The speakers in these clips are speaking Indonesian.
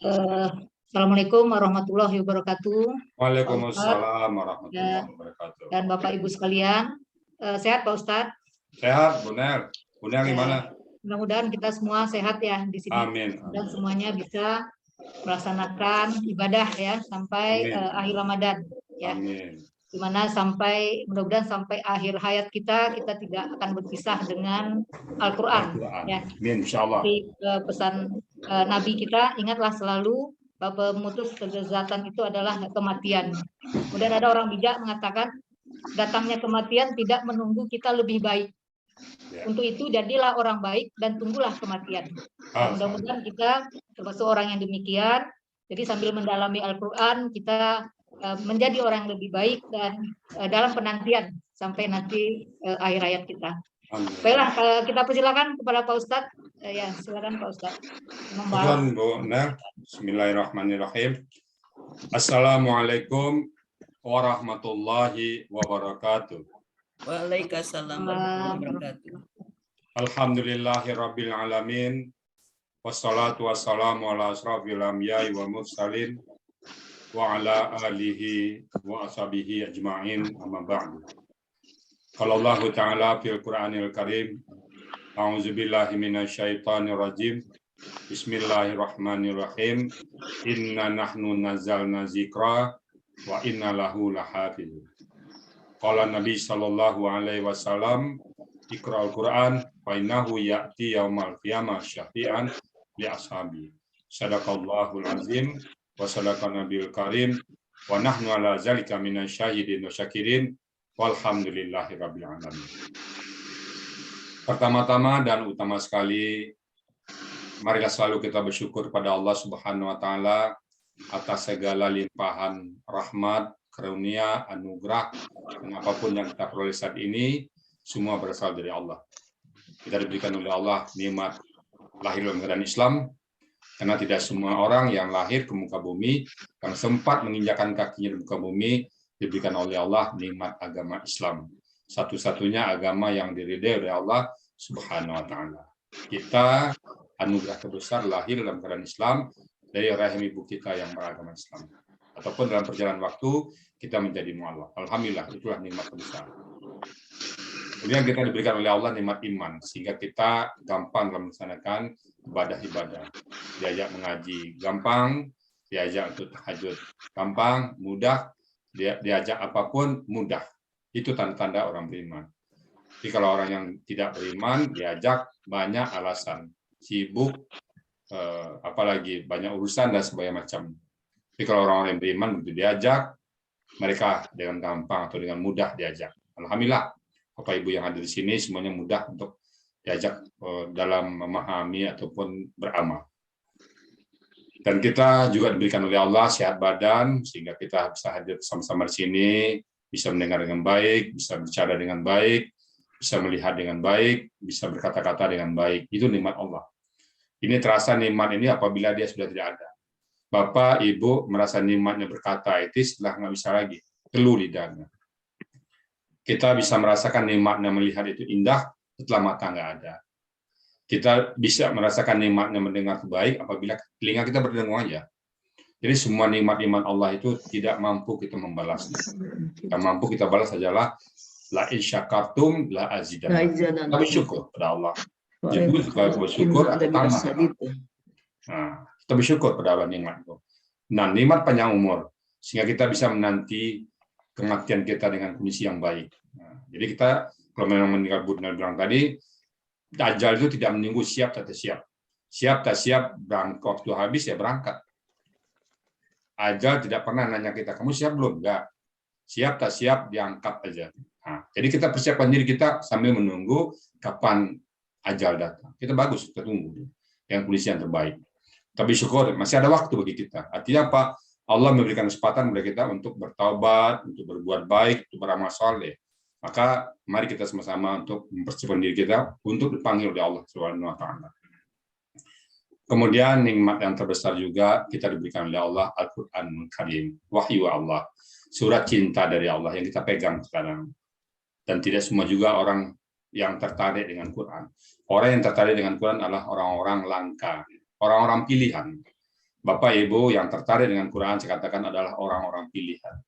Eh, Assalamualaikum warahmatullahi wabarakatuh, Pak Ustadz Waalaikumsalam dan, warahmatullahi wabarakatuh. dan Bapak Ibu sekalian. Sehat Pak Ustadz? Sehat, Buner. Buner gimana? Mudah-mudahan kita semua sehat ya di sini. Amin. Dan semuanya bisa melaksanakan ibadah ya sampai akhir Ramadan ya. Amin. Dimana mudah-mudahan sampai akhir hayat kita tidak akan berpisah dengan Al-Quran ya. Amin, insyaallah. Jadi pesan Nabi kita, ingatlah selalu bahwa pemutus kelezatan itu adalah kematian. Kemudian ada orang bijak mengatakan datangnya kematian tidak menunggu kita lebih baik. Untuk itu jadilah orang baik dan tunggulah kematian. Mudah-mudahan kita termasuk orang yang demikian. Jadi sambil mendalami Al-Quran kita menjadi orang yang lebih baik dan dalam penantian sampai nanti akhir hayat kita. Baiklah, kita persilakan kepada Pak Ustadz. Ya, silakan Pak Ustadz. Bismillahirrahmanirrahim. Assalamualaikum warahmatullahi wabarakatuh. Waalaikumsalam warahmatullahi wabarakatuh. Alhamdulillahirabbil alamin. Wassalatu wassalamu ala asrofil anbiya'i wal mursalin wa ala alihi wa ashabihi ajma'in, amma ba'du. Qala Allah Ta'ala fil Qur'anil Karim, a'udzubillahi minasyaitonir rajim. Bismillahirrahmanirrahim. Inna nahnu nazzalna dzikra wa inna lahu lahafizun. Qala Nabi sallallahu alaihi wasallam, Iqra'ul Qur'an fa innahu ya'ti yaumal qiyamah syafi'an li ashabi. Shadaqallahul azim wa sadaqa nabiyul karim wa nahnu ala zalika minasyahidin wa syakirin walhamdulillahi rabbil alamin. Pertama-tama dan utama sekali, marilah selalu kita bersyukur pada Allah Subhanahu wa taala atas segala limpahan rahmat, karunia, anugerah, dan apapun yang kita peroleh saat ini, semua berasal dari Allah. Kita diberikan oleh Allah nikmat lahir dalam keadaan Islam, karena tidak semua orang yang lahir ke muka bumi, yang sempat menginjakkan kakinya di muka bumi, diberikan oleh Allah nikmat agama Islam. Satu-satunya agama yang diridai oleh Allah Subhanahu wa taala. Kita anugerah terbesar lahir dalam keadaan Islam dari rahim ibu kita yang beragama Islam. Ataupun dalam perjalanan waktu kita menjadi mu'alaf. Alhamdulillah, itulah nikmat terbesar. Kemudian kita diberikan oleh Allah nikmat iman, sehingga kita gampang dalam melaksanakan ibadah-ibadah. Diajak mengaji gampang, diajak untuk tahajud gampang, mudah, diajak apapun mudah. Itu tanda-tanda orang beriman. Jadi kalau orang yang tidak beriman, diajak banyak alasan, sibuk, apalagi banyak urusan dan sebagainya macam. Tapi kalau orang-orang yang beriman begitu diajak, mereka dengan gampang atau dengan mudah diajak. Alhamdulillah, Bapak Ibu yang ada di sini semuanya mudah untuk diajak dalam memahami ataupun beramal. Dan kita juga diberikan oleh Allah sehat badan, sehingga kita bisa hadir bersama-sama di sini, bisa mendengar dengan baik, bisa bicara dengan baik, bisa melihat dengan baik, bisa berkata-kata dengan baik. Itu nikmat Allah. Ini terasa nikmat ini apabila dia sudah tidak ada. Bapak, Ibu merasa nikmatnya berkata itu setelah nggak bisa lagi, keluh lidahnya. Kita bisa merasakan nikmatnya melihat itu indah setelah mata nggak ada. Kita bisa merasakan nikmatnya mendengar baik apabila telinga kita berdengar aja. Jadi semua nikmat-nikmat Allah itu tidak mampu kita membalasnya. Yang mampu kita balas adalah la in syakartum la azidannakum. Kita bersyukur pada Allah. Jadi kita bersyukur atau tambah. Nah, kita bersyukur pada Allah nikmat itu. Nah, nikmat panjang umur sehingga kita bisa menanti kematian kita dengan kondisi yang baik. Nah, jadi kita kalau memang meninggal Buddha bilang tadi, Dajjal itu tidak menunggu siap atau siap. Siap tak siap, berangkat waktu habis ya berangkat. Ajal tidak pernah nanya kita, kamu siap belum? Enggak. Siap tak siap, diangkat aja. Nah, jadi kita persiapkan diri kita sambil menunggu kapan ajal datang. Kita bagus, kita tunggu dengan kondisi yang terbaik. Tapi syukur masih ada waktu bagi kita. Artinya apa? Allah memberikan kesempatan kepada kita untuk bertaubat, untuk berbuat baik, untuk beramal saleh. Maka mari kita sama-sama untuk mempersiapkan diri kita untuk dipanggil oleh Allah Subhanahu wa taala. Kemudian nikmat yang terbesar juga kita diberikan oleh Allah Al-Qur'anul Karim, wahyu Allah, surat cinta dari Allah yang kita pegang sekarang. Dan tidak semua juga orang yang tertarik dengan Quran. Orang yang tertarik dengan Quran adalah orang-orang langka, orang-orang pilihan. Bapak Ibu yang tertarik dengan Quran, saya katakan adalah orang-orang pilihan.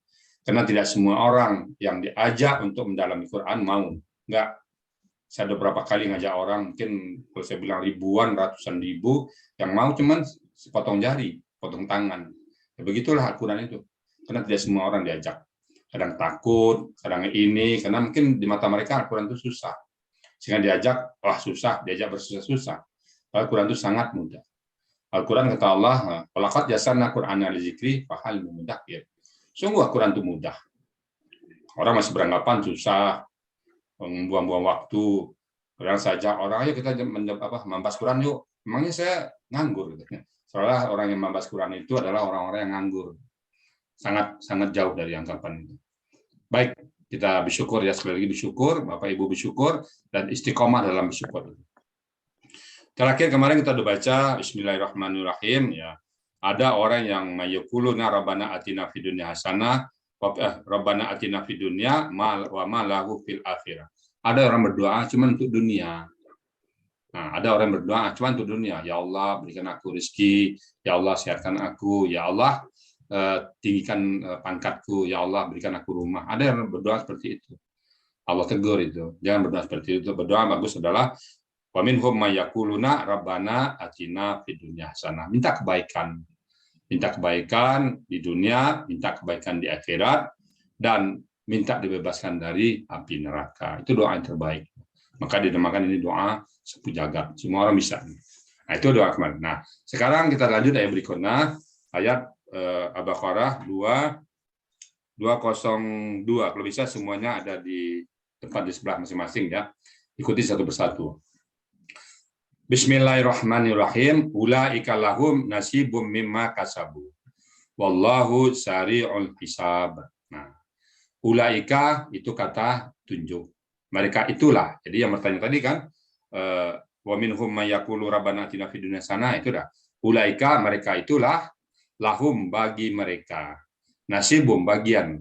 Karena tidak semua orang yang diajak untuk mendalami Quran mau. Enggak. Saya ada beberapa kali ngajak orang, mungkin kalau saya bilang ribuan, ratusan ribu, yang mau cuman sepotong jari, potong tangan. Ya, begitulah Al-Quran itu. Karena tidak semua orang diajak. Kadang takut, kadang ini, karena mungkin di mata mereka Al-Quran itu susah. Sehingga diajak, wah susah, diajak bersusah-susah. Al-Quran itu sangat mudah. Al-Quran kata Allah, "Walaqad yassarna Qur'ana lidzikri fahal mudzakir." Sungguh Al-Quran itu mudah. Orang masih beranggapan susah, membuang-buang waktu. Kadang saja orang, ayo kita membahas Quran yuk. Emangnya saya nganggur. Soalnya orang yang membahas Quran itu adalah orang-orang yang nganggur. Sangat jauh dari anggapan itu. Baik, kita bersyukur ya, sekali lagi bersyukur, Bapak Ibu bersyukur, dan istiqomah dalam bersyukur. Terakhir kemarin kita udah baca Bismillahirrahmanirrahim ya. Ada orang yang mayaquluna rabbana atina fid dunya hasanah rabbana atina fid dunya wa ma lahu fil akhirah. Ada orang berdoa cuma untuk dunia. Nah, ada orang berdoa cuma untuk dunia. Ya Allah, berikan aku rezeki, ya Allah sehatkan aku, ya Allah tinggikan pangkatku, ya Allah berikan aku rumah. Ada yang berdoa seperti itu. Allah tegur itu. Jangan berdoa seperti itu. Berdoa bagus adalah wa minhum may yaquluna rabbana atina fid dunya hasanah. Minta kebaikan. Minta kebaikan di dunia, minta kebaikan di akhirat, dan minta dibebaskan dari api neraka. Itu doa yang terbaik. Maka dinamakan ini doa sapu jagat. Semua orang bisa. Nah, itu doa kemarin. Nah, sekarang kita lanjut ayat berikutnya, ayat Al-Baqarah 202. Kalau bisa semuanya ada di tempat di sebelah masing-masing ya. Ikuti satu persatu. Bismillahirrahmanirrahim. Ulaika lahum nasibum mimma kasabu. Wallahu sari'ul hisab. Nah, ulaika itu kata tunjuk. Mereka itulah. Jadi yang bertanya tadi kan, wa minhum may yaqulu rabbana atina fid dunya hasanah, itu dah. Ulaika mereka itulah, lahum bagi mereka, nasibum bagian.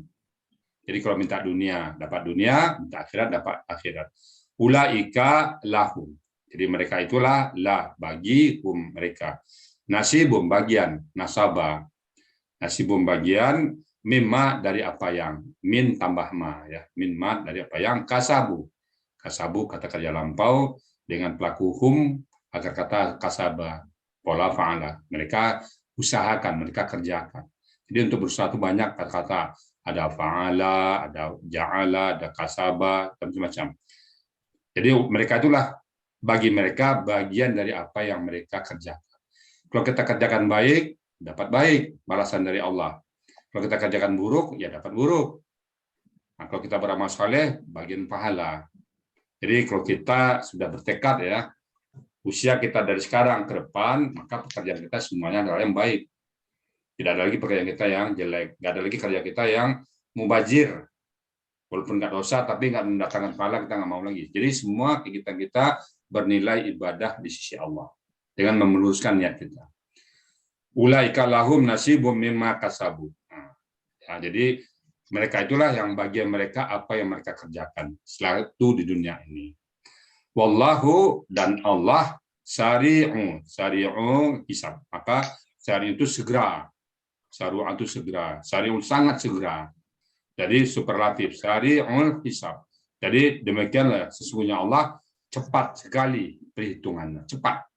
Jadi kalau minta dunia dapat dunia, minta akhirat dapat akhirat. Ulaika lahum. Jadi mereka itulah lah bagi mereka. Nasibum bagian, nasaba. Nasibum bagian, mimma dari apa yang, min tambah ma ya, min ma dari apa yang, kasabu. Kasabu kata kerja lampau dengan pelaku hum agar kata kasaba, pola fa'ala. Mereka usahakan, mereka kerjakan. Jadi untuk berusaha itu banyak kata-kata, ada fa'ala, ada ja'ala, ada kasaba, dan macam-macam. Jadi mereka itulah bagi mereka bagian dari apa yang mereka kerjakan. Kalau kita kerjakan baik, dapat baik, balasan dari Allah. Kalau kita kerjakan buruk, ya dapat buruk. Nah, kalau kita beramal saleh, bagian pahala. Jadi kalau kita sudah bertekad ya, usia kita dari sekarang ke depan, maka pekerjaan kita semuanya adalah yang baik. Tidak ada lagi pekerjaan kita yang jelek. Tidak ada lagi kerja kita yang mubazir. Walaupun nggak dosa, tapi nggak mendatangkan pahala, kita nggak mau lagi. Jadi semua kegiatan kita bernilai ibadah di sisi Allah dengan meluruskan niat kita. Ulaika lahum nasibum mimma kasabu. Nah, ya, jadi mereka itulah yang bagian mereka apa yang mereka kerjakan setelah itu di dunia ini. Wallahu dan Allah sari'u hisab. Maka sari itu segera. Saru itu segera. Sari'u sangat segera. Jadi superlatif sari'ul hisab. Jadi demikianlah sesungguhnya Allah cepat sekali perhitungannya, cepat.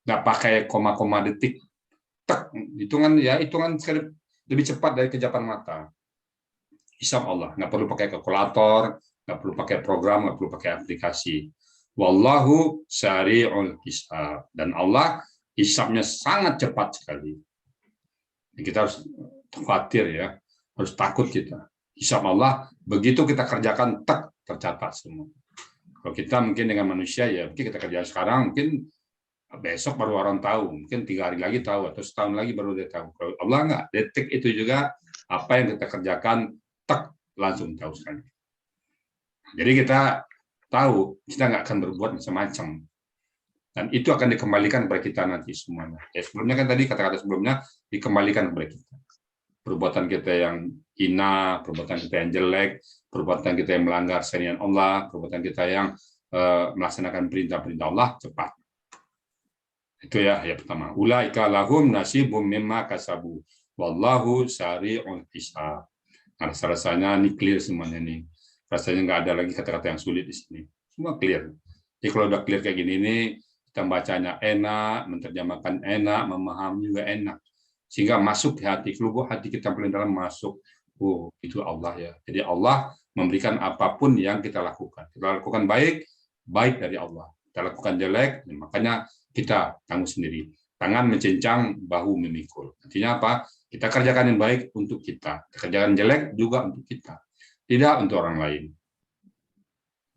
Nggak pakai koma-koma detik. Tek, hitungan sekali lebih cepat dari kejapan mata. Hisab Allah, nggak perlu pakai kalkulator, nggak perlu pakai program, nggak perlu pakai aplikasi. Wallahu sari'ul hisab. Dan Allah hisabnya sangat cepat sekali. Kita harus khawatir ya, harus takut kita. Hisab Allah, begitu kita kerjakan, tek, tercatat semua. Kalau kita mungkin dengan manusia ya, mungkin kita kerja sekarang, mungkin besok baru orang tahu, mungkin 3 hari lagi tahu, atau setahun lagi baru dia tahu. Kalau Allah enggak, detik itu juga apa yang kita kerjakan, tek, langsung tahu sekali. Jadi kita tahu, kita nggak akan berbuat macam-macam. Dan itu akan dikembalikan kepada kita nanti semuanya. Ya, sebelumnya kan tadi kata-kata sebelumnya dikembalikan kepada kita. Perbuatan kita yang hina, perbuatan kita yang jelek, perbuatan kita yang melanggar syariat Allah, perbuatan kita yang melaksanakan perintah-perintah Allah cepat. Itu ya ayat pertama. Ulaika lahum nasibum mimma kasabu wallahu sari'ul hisab. Nah, rasanya ini clear semuanya nih. Rasanya nggak ada lagi kata-kata yang sulit di sini. Semua clear. Jadi kalau udah clear kayak gini nih, kita bacanya enak, menerjemahkan enak, memahami juga enak. Sehingga masuk ke hati, lubuk hati kita paling dalam masuk. Oh, itu Allah ya. Jadi Allah memberikan apapun yang kita lakukan. Kita lakukan baik, baik dari Allah. Kita lakukan jelek, makanya kita tanggung sendiri. Tangan mencincang, bahu memikul. Artinya apa? Kita kerjakan yang baik untuk kita. Kerjakan jelek juga untuk kita. Tidak untuk orang lain.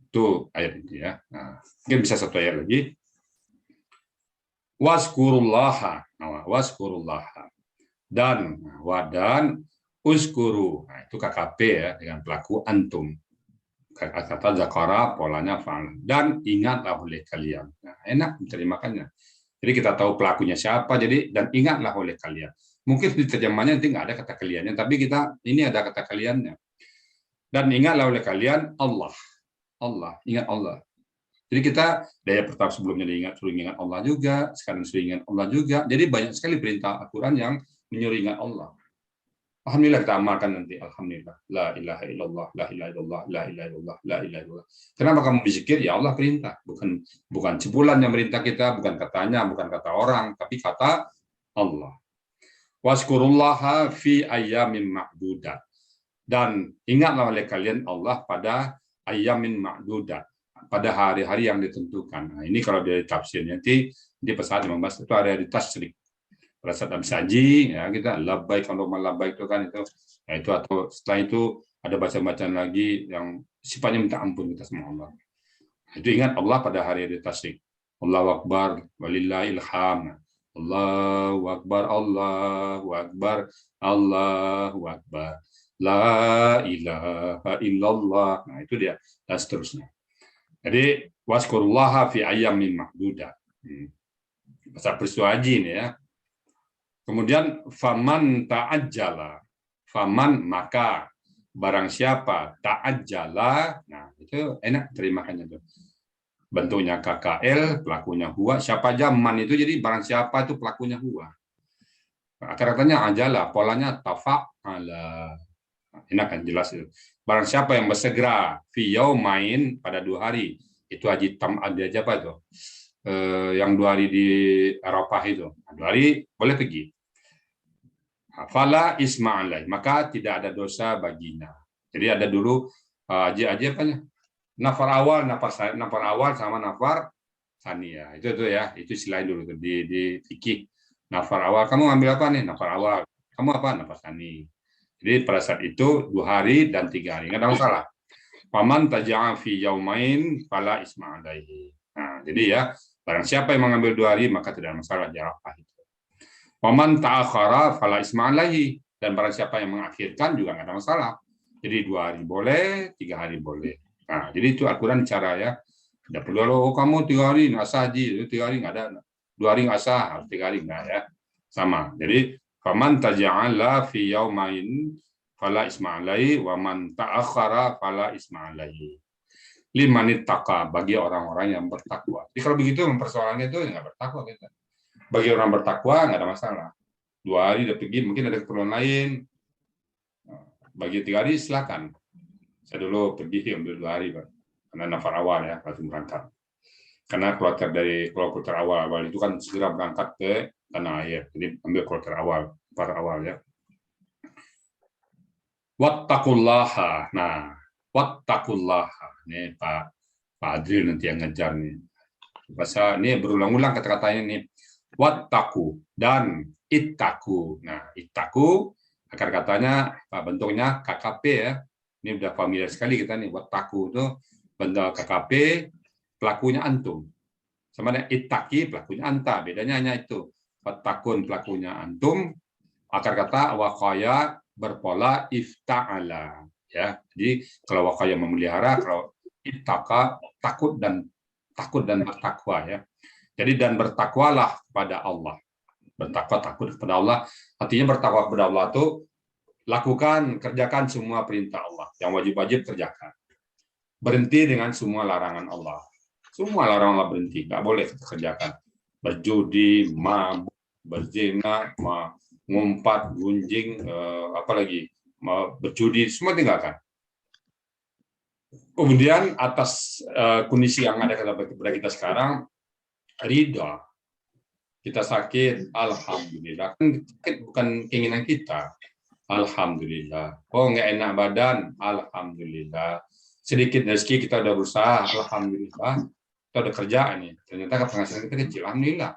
Itu ayat ini ya. Nah, mungkin bisa satu ayat lagi. Waskurullaha. Nah, waskurullaha. Dan wadan uskuru. Nah, itu KKP ya, dengan pelaku antum. Kata zakara, polanya fa'al. Dan ingatlah oleh kalian. Nah, enak menterimakannya. Jadi kita tahu pelakunya siapa, jadi dan ingatlah oleh kalian. Mungkin di terjemahannya nanti nggak ada kata kaliannya, tapi kita ini ada kata kaliannya. Dan ingatlah oleh kalian Allah. Allah, ingat Allah. Jadi kita daya pertama sebelumnya suruh ingat Allah juga, sekarang suruh ingat Allah juga. Jadi banyak sekali perintah Al-Quran yang menyuruh ingat Allah. Alhamdulillah kita amalkan nanti. Alhamdulillah. La ilaha illallah, la ilaha illallah, la ilaha illallah, la ilaha illallah. Kenapa kamu berzikir? Ya Allah perintah. Bukan cipulan yang merintah kita, bukan katanya, bukan kata orang, tapi kata Allah. Waskurullaha fi ayyamin ma'dudat. Dan ingatlah oleh kalian Allah pada ayyamin ma'dudat. Pada hari-hari yang ditentukan. Nah, ini kalau dari tafsirnya nanti di pasal 15 itu hari-hari tasyrik. Pada saat habis haji, ya kita labbaik Allahumma labbaik itu kan itu, ya itu atau setelah itu ada bacaan-bacaan lagi yang sifatnya minta ampun kita sama Allah. Itu ingat Allah pada hari tasyrik. Allahu Akbar, walillahil hamd. Allahu Akbar, Allahu Akbar, Allahu Akbar. La ilaha illallah. Nah itu dia dan seterusnya. Jadi waskurullaha fi ayyamin ma'dudat. Pasal peristiwa haji ini ya. Kemudian faman ta'ajjala, faman maka barang siapa ta'ajjala, nah itu enak terimakannya tuh. Bentuknya KKL, pelakunya huwa, siapa aja man itu jadi barang siapa itu pelakunya huwa. Akar-katanya ajala, polanya tafa'ala. Enak kan jelas itu. Barang siapa yang bersegera fi yaumain pada 2 hari, itu haji tam'ad aja apa itu? Yang 2 hari di Arafah itu. 2 hari boleh pergi. Fala isma'alai, maka tidak ada dosa baginya. Jadi ada dulu haji apa ya? Nafar awal sama nafar saniyah. Itu ya, itu selain dulu tuh di fikih. Nafar awal kamu ngambil apa nih? Nafar awal. Kamu apa? Nafar sani. Jadi pada saat itu 2 hari dan 3 hari. Nggak ada masalah. Paman taja'a fi yaumain fala isma'alaihi. Nah, jadi ya, barang siapa yang mengambil 2 hari maka tidak ada masalah di Arafah itu. Paman ta'akhara fala isma'alaihi, dan barang siapa yang mengakhirkan juga nggak ada masalah. Jadi 2 hari boleh, 3 hari boleh. Nah, jadi itu Al-Quran cara ya. Tidak perlu kamu 3 hari nggak sah haji, 3 hari nggak ada. 2 hari nggak sah, 3 hari nggak ya. Sama. Jadi faman taja'ala fi yaumain fala isma'alaihi wa man ta'akhara fala isma'alaihi. Limanit taqa, bagi orang-orang yang bertakwa. Jadi kalau begitu mempersoalkannya itu nggak bertakwa kita. Bagi orang bertakwa nggak ada masalah. 2 hari udah pergi, mungkin ada keperluan lain. Bagi 3 hari silakan. Saya dulu pergi ambil 2 hari, Pak. Karena nafar awal ya, langsung berangkat. Karena kloter awal itu kan segera berangkat ke tanah air. Jadi ambil kloter awal, para awal ya. Wattaqullaha. Nah, wattaqullaha. Ini Pak Adril nanti yang ngejar nih. Bahasa ini berulang-ulang kata-katanya nih. Wattaqu dan ittaqu. Nah, ittaqu akar katanya bentuknya KKP ya. Ini udah familiar sekali kita nih. Wattaqu itu bentuk KKP, pelakunya antum. Sama dengan ittaqi, pelakunya anta. Bedanya hanya itu. Wattaqun pelakunya antum. Akar kata waqaya berpola ifta'ala. Ya, jadi kalau waqaya memelihara, kalau ittaqa takut dan bertakwa ya. Jadi dan bertakwalah kepada Allah. Bertakwa takut kepada Allah. Artinya bertakwa kepada Allah itu kerjakan semua perintah Allah. Yang wajib-wajib kerjakan. Berhenti dengan semua larangan Allah. Semua larangan Allah berhenti, nggak boleh kita kerjakan. berjudi, mabuk, berzina, ngumpat, gunjing, apalagi berjudi, semua tinggalkan. Kemudian atas kondisi yang ada kepada kita sekarang, ridha. Kita sakit, alhamdulillah. Kan sakit bukan keinginan kita. Alhamdulillah. Oh, nggak enak badan, alhamdulillah. Sedikit rezeki kita udah berusaha, alhamdulillah. Kita udah kerja nih. Ternyata penghasilan kita kecil, alhamdulillah.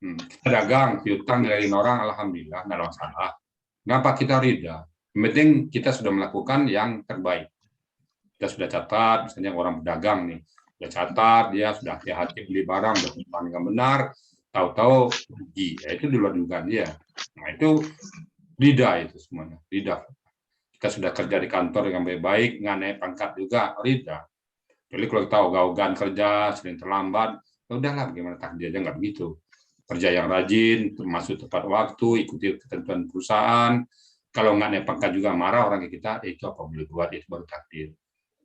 Kita dagang, piutang dari orang, alhamdulillah, nggak ada masalah. Kenapa kita ridha? Yang penting kita sudah melakukan yang terbaik. Kita sudah catat, misalnya orang pedagang nih, sudah catat, dia sudah hati-hati beli barang, sudah yang benar, tahu-tahu rugi, ya itu di luar dugaan dia. Nah itu ridha itu semuanya, ridha. Kita sudah kerja di kantor dengan baik-baik, nggak naik pangkat juga, ridha. Jadi kalau kita ogah-ogahan kerja, sering terlambat, ya udahlah bagaimana takdir aja nggak begitu. Kerja yang rajin, masuk tepat waktu, ikuti ketentuan perusahaan. Kalau nggak naik pangkat juga marah orang ke kita, itu apa boleh buat, itu baru takdir.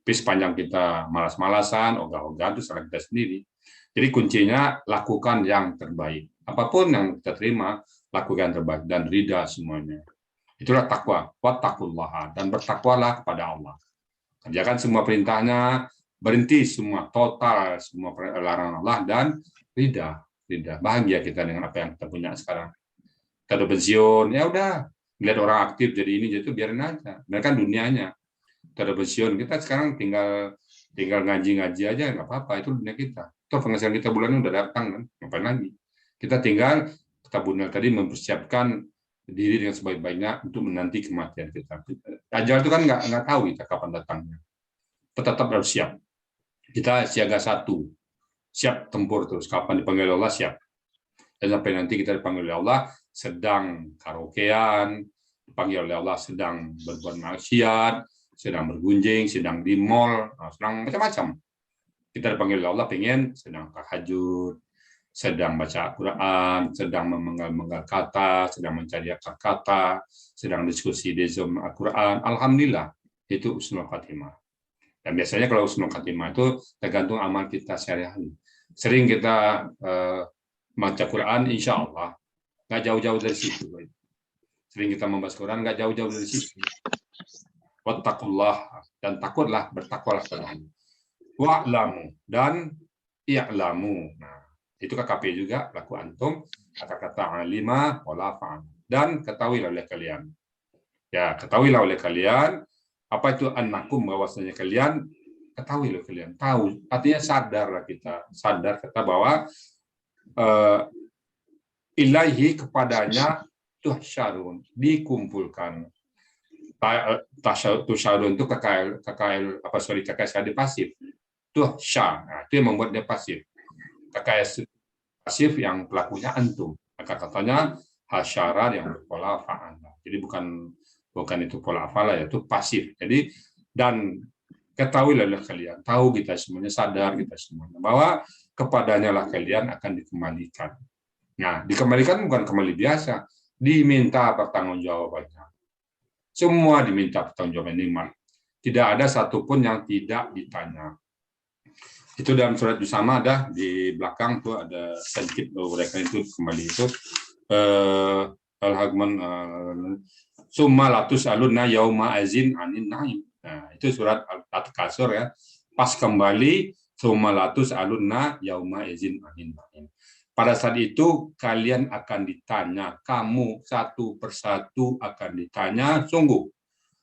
Tapi sepanjang kita malas-malasan, ogah-ogahan itu salah kita sendiri. Jadi kuncinya lakukan yang terbaik. Apapun yang kita terima, lakukan yang terbaik dan ridha semuanya. Itulah takwa. Wattaqullaha, dan bertakwalah kepada Allah. Kerjakan semua perintahnya, berhenti semua total semua larangan Allah dan ridha. Bahagia kita dengan apa yang kita punya sekarang. Kita udah pensiun, ya udah. Lihat orang aktif jadi ini, jadi itu biarin aja. Mereka dunianya. Kita udah pensiun, kita sekarang tinggal ngaji-ngaji aja, nggak apa-apa, itu dunia kita. Toh penghasilan kita bulannya udah datang, kan? Ngapain lagi? Kita tinggal, kata Bunel tadi, mempersiapkan diri dengan sebaik-baiknya untuk menanti kematian kita. Ajal itu kan nggak tahu kita kapan datangnya. Kita tetap harus siap. Kita siaga 1, siap tempur terus. Kapan dipanggil Allah, siap. Dan sampai nanti kita dipanggil oleh Allah, sedang karaokean, dipanggil oleh Allah sedang berbuat maksiat, sedang bergunjing, sedang di mall, sedang macam-macam. Kita dipanggil oleh Allah pengen sedang tahajud, sedang baca Al-Quran, sedang memenggal kata, sedang mencari akar kata, sedang diskusi di Zoom Al-Quran. Alhamdulillah, itu husnul khatimah. Dan biasanya kalau husnul khatimah itu tergantung amal kita sehari-hari. Sering kita baca Quran, insya Allah, nggak jauh-jauh dari situ. Sering kita membaca Quran, nggak jauh-jauh dari situ. Wattaqullah, dan takutlah, bertakwalah kepada Allah. Wa'lamu, dan i'lamu. Nah, itu KKP juga, laku antum, kata-kata alima, wala fa'al. Dan ketahuilah oleh kalian. Ya, ketahuilah oleh kalian, apa itu annakum, bahwasanya kalian, ketahuilah kalian, tahu. Artinya sadarlah kita, sadar kita bahwa ilahi kepadanya tuhsyarun, dikumpulkan. Tusyarun itu KKL pasif. Tuhsyar, nah, itu yang membuat dia pasif. KKL pasif yang pelakunya antum. Maka katanya hasyara yang berpola fa'ala. Jadi bukan itu pola fa'ala, yaitu pasif. Jadi dan ketahuilah kalian, tahu kita semuanya, sadar kita semuanya bahwa kepadanya lah kalian akan dikembalikan. Nah, dikembalikan bukan kembali biasa, diminta pertanggungjawabannya. Semua diminta pertanggungjawaban nikmat. Tidak ada satupun yang tidak ditanya. Itu dalam surat Jusama ada di belakang tuh ada sedikit mereka itu kembali itu al-hagman summa latus alunna yauma azin anin naim. Nah, itu surat At-Kasur ya. Pas kembali summa latus alunna yauma azin anin naim. Pada saat itu kalian akan ditanya, kamu satu persatu akan ditanya, sungguh.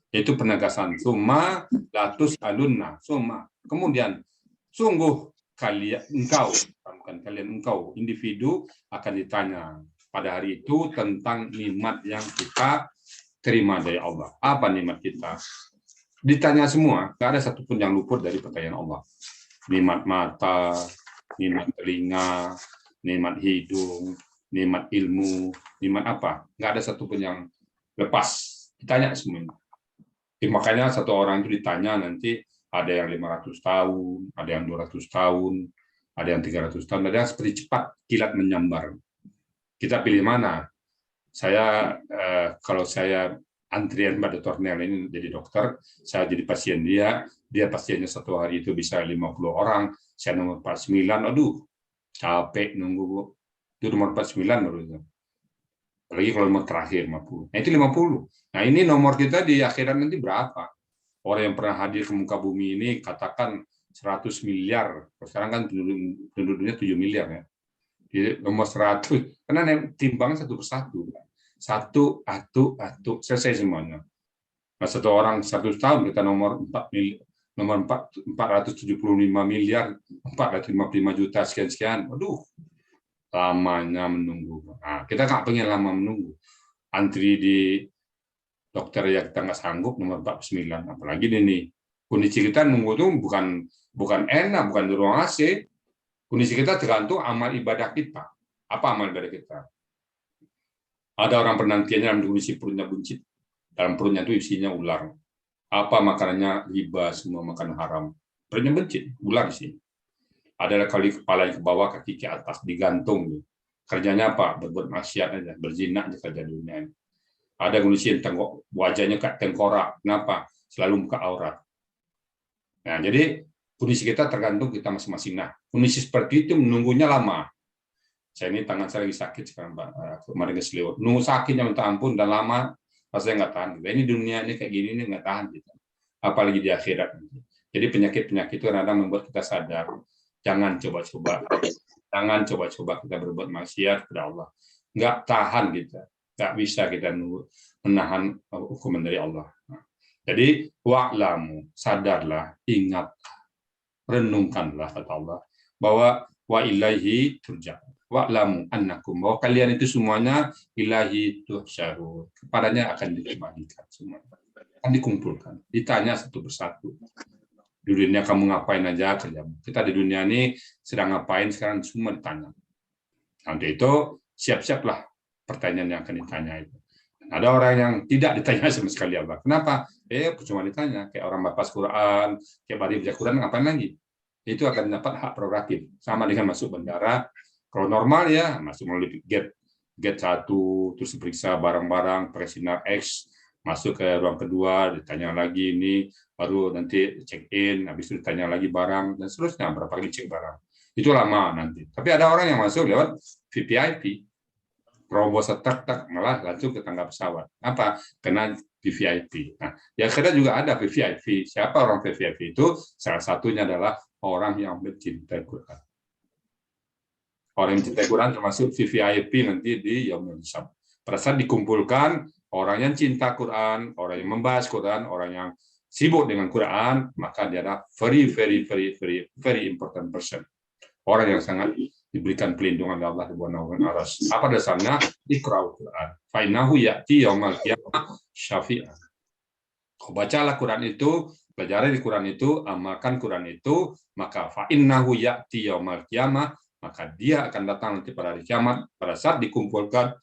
Itu penegasan summa latus alunna, summa. Kemudian sungguh kalian, engkau, individu akan ditanya pada hari itu tentang nikmat yang kita terima dari Allah. Apa nikmat kita? Ditanya semua, tidak ada satupun yang luput dari pertanyaan Allah. Nikmat mata, nikmat telinga, nikmat hidung, nikmat ilmu, nikmat apa? Nggak ada satupun yang lepas. Ditanya semuanya. Makanya satu orang itu ditanya nanti ada yang 500 tahun, ada yang 200 tahun, ada yang 300 tahun, ada yang seperti cepat kilat menyambar. Kita pilih mana? Saya kalau saya antrian pada Dr. Nel ini jadi dokter, saya jadi pasien dia pasiennya satu hari itu bisa 50 orang, saya nomor 49, aduh, Capek nunggu, Bu. Itu nomor 49 baru itu. Apalagi kalau nomor terakhir 50. Nah, itu 50. Nah, ini nomor kita di akhirat nanti berapa? Orang yang pernah hadir ke muka bumi ini katakan 100 miliar. Sekarang kan penduduknya 7 miliar ya. Di nomor 100. Karena timbang satu persatu. Satu, selesai semuanya. Nah, satu orang 100 tahun kita nomor 475 miliar, 455 juta sekian-sekian. Aduh, lamanya menunggu. Nah, kita nggak pengen lama menunggu. Antri di dokter yang kita nggak sanggup nomor 49. Apalagi ini. Kondisi kita nunggu itu bukan enak, bukan di ruang AC. Kondisi kita tergantung amal ibadah kita. Apa amal ibadah kita? Ada orang penantiannya dalam kondisi perutnya buncit. Dalam perutnya itu isinya ular. Apa makanannya? Riba, semua makan haram. Perutnya buncit, ular di sini. Ada kali kepala ke bawah, kaki ke atas, digantung. Kerjanya apa? Berbuat maksiat aja, berzina aja kerja dunia ini. Ada kondisi yang wajahnya kayak tengkorak. Kenapa? Selalu buka aurat. Nah, jadi kondisi kita tergantung kita masing-masing. Nah, kondisi seperti itu menunggunya lama. Saya ini tangan saya lagi sakit sekarang, Pak. Kemarin keseliwat. Nunggu sakitnya minta ampun dan lama, pas saya nggak tahan. Ini dunia ini kayak gini, ini nggak tahan. Gitu. Apalagi di akhirat. Jadi penyakit-penyakit itu kadang membuat kita sadar. Jangan coba-coba kita berbuat maksiat kepada Allah. Nggak tahan kita, nggak bisa kita menahan hukuman dari Allah. Jadi wa'lamu, sadarlah, ingat, renungkanlah kata Allah bahwa wa ilaihi turja'un. Wa'lamu annakum, bahwa kalian itu semuanya ilahi tuhsyarun. Kepadanya akan dikembalikan semua, akan dikumpulkan, ditanya satu persatu. Di dunia kamu ngapain aja kerjamu. Kita di dunia ini sedang ngapain sekarang semua ditanya. Nanti itu siap-siaplah pertanyaan yang akan ditanya itu. Ada orang yang tidak ditanya sama sekali Allah. Kenapa? Cuma ditanya. Kayak orang bapas Quran, kayak bari baca Quran, ngapain lagi? Itu akan dapat hak prerogatif. Sama dengan masuk bandara. Kalau normal ya, masuk melalui gate 1, terus periksa barang-barang, pakai sinar X, masuk ke ruang kedua, ditanya lagi ini, baru nanti check in, habis itu ditanya lagi barang, dan seterusnya, berapa kali cek barang. Itu lama nanti. Tapi ada orang yang masuk lewat VVIP, terobos tak malah langsung ke tangga pesawat. Apa? Kena VVIP. Nah, di akhirnya juga ada VVIP. Siapa orang VVIP itu? Salah satunya adalah orang yang mencintai Quran. Orang yang mencintai Quran termasuk VVIP nanti di Yaumul Hisab. Pada saat dikumpulkan orang yang cinta Quran, orang yang membahas Quran, orang yang sibuk dengan Quran, maka dia adalah very important person. Orang yang sangat diberikan pelindungan oleh Allah Subhanahu wa ta'ala. Apa dasarnya? Iqra'ul Quran. Fa innahu ya'ti yaumil qiyamah syafi'an. Kau bacalah Quran itu, pelajari di Quran itu, amalkan Quran itu, maka fa innahu ya'ti yaumil qiyamah, maka dia akan datang nanti pada hari kiamat pada saat dikumpulkan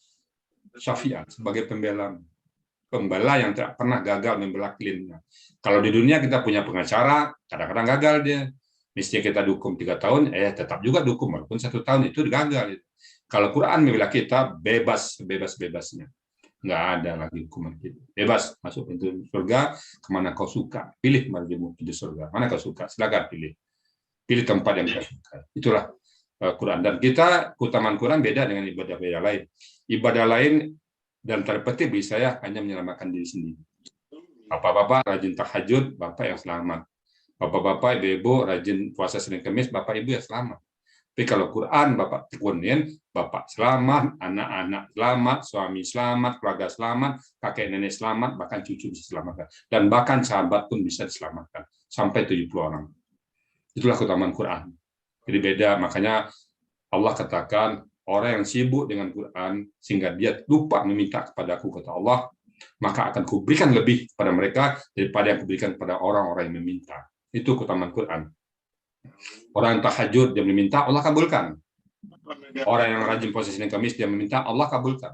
syafi'an sebagai pembela yang tidak pernah gagal membela kliennya. Kalau di dunia kita punya pengacara, kadang-kadang gagal dia. Misalnya kita dihukum 3 tahun, tetap juga dihukum walaupun 1 tahun itu gagal. Kalau Quran membela kita bebas-bebasnya, nggak ada lagi hukuman kita. Bebas masuk pintu surga kemana kau suka. Pilih marjimu pintu surga, mana kau suka, silakan pilih tempat yang kau suka. Itulah Quran. Dan kita keutamaan Quran beda dengan ibadah lain. Ibadah lain dan terpetik bagi saya hanya menyelamatkan diri sendiri. Bapak-bapak rajin tahajud, bapak yang selamat. Bapak-bapak, ibu-ibu rajin puasa Senin Kamis, bapak ibu yang selamat. Tapi kalau Quran bapak tekunin, bapak selamat, anak-anak selamat, suami selamat, keluarga selamat, kakek nenek selamat, bahkan cucu bisa selamatkan. Dan bahkan sahabat pun bisa diselamatkan sampai 70 orang. Itulah keutamaan Quran. Jadi beda, makanya Allah katakan orang yang sibuk dengan Quran sehingga dia lupa meminta kepada aku, kata Allah, maka akan kuberikan lebih kepada mereka daripada yang kuberikan kepada orang-orang yang meminta. Itu keutamaan Quran. Orang yang tahajud dia meminta, Allah kabulkan. Orang yang rajin puasa Senin Kamis dia meminta, Allah kabulkan.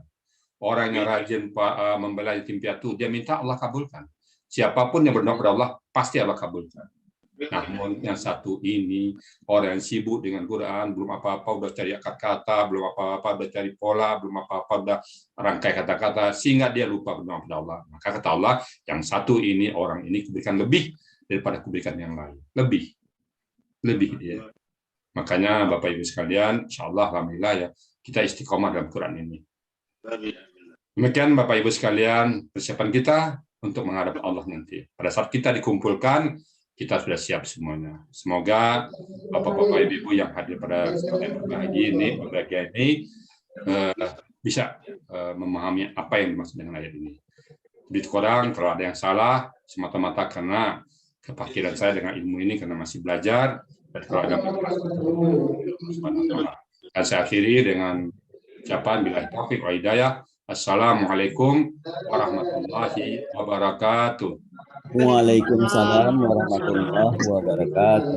Orang yang rajin membela yatim piatu dia minta, Allah kabulkan. Siapapun yang berdoa kepada Allah pasti Allah kabulkan. Namun yang satu ini orang yang sibuk dengan Quran, belum apa-apa udah cari akar kata, belum apa-apa udah cari pola, belum apa-apa udah rangkai kata-kata, sehingga dia lupa berdoa kepada Allah. Maka kata Allah, yang satu ini orang ini kuberikan lebih daripada kuberikan yang lain. Lebih ya. Makanya Bapak Ibu sekalian, insya Allah alhamdulillah ya kita istiqomah dalam Quran ini. Demikian Bapak Ibu sekalian persiapan kita untuk menghadap Allah nanti. Pada saat kita dikumpulkan, kita sudah siap semuanya. Semoga Bapak-Bapak Ibu yang hadir pada kesempatan berbahagia ini bisa memahami apa yang dimaksud dengan ayat ini. Lebih kurang kalau ada yang salah semata-mata karena kefakiran saya dengan ilmu ini karena masih belajar. Dan kalau ada dan saya akhiri dengan ucapan billahi taufiq wa hidayah. Assalamualaikum warahmatullahi wabarakatuh. Waalaikumsalam warahmatullahi wabarakatuh.